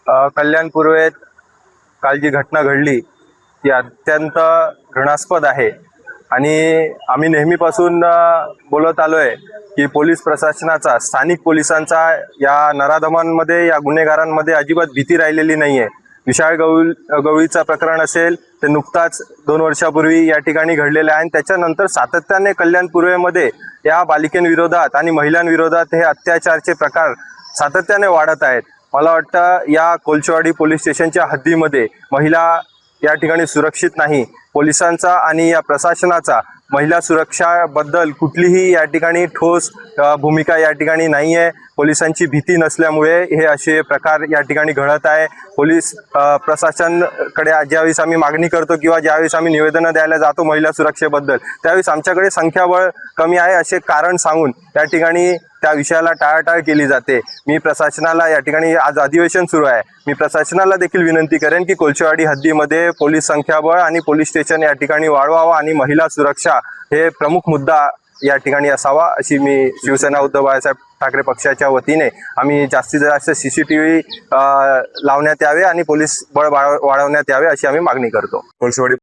कल्याण पूर्वेत काल जी घटना घडली ती अत्यंत घृणास्पद आहे आणि आम्ही नेहमीपासून बोलत आलोय की पोलीस प्रशासनाचा, स्थानिक पोलिसांचा या नराधमांमध्ये, या गुन्हेगारांमध्ये अजिबात भीती राहिलेली नाहीये। विशाळ गवळीचा प्रकरण असेल ते नुकताच 2 वर्षापूर्वी या ठिकाणी घडलेले आहे आणि त्याच्यानंतर सातत्याने कल्याण पूर्वेमध्ये या बालिकांविरोधात आणि महिलांविरोधात हे अत्याचारचे प्रकार सातत्याने वाढत आहेत। मला वाटतं या कोलशेवाडी पोलीस स्टेशनच्या हद्दीमध्ये महिला या ठिकाणी सुरक्षित नाही। पोलिसांचा आणि या प्रशासनाचा महिला सुरक्षाबद्दल कुठलीही या ठिकाणी ठोस भूमिका या ठिकाणी नाही आहे। पोलिसांची भीती नसल्यामुळे हे असे प्रकार या ठिकाणी घडत आहे। पोलीस प्रशासनाकडे ज्यावेळेस आम्ही मागणी करतो किंवा ज्यावेळेस आम्ही निवेदनं द्यायला जातो महिला सुरक्षेबद्दल, त्यावेळेस आमच्याकडे संख्याबळ कमी आहे असे कारण सांगून या ठिकाणी त्या विषयाला टाळाटाळ केली जाते। मी प्रशासनाला या ठिकाणी, आज अधिवेशन सुरू आहे, मी प्रशासनाला देखील विनंती करेन की कोलशेवाडी हद्दीमध्ये पोलीस संख्याबळ आणि पोलीस स्टेशन या ठिकाणी वाढवावा आणि महिला सुरक्षा हे प्रमुख मुद्दा या ठिकाणी असावा अशी मी शिवसेना उद्धव बाळासाहेब ठाकरे पक्षाच्या वतीने आम्ही जास्तीत जास्त CCTV लावण्यात यावे आणि पोलीस बळ वाढवण्यात यावे अशी आम्ही मागणी करतो। कोलशेवाडी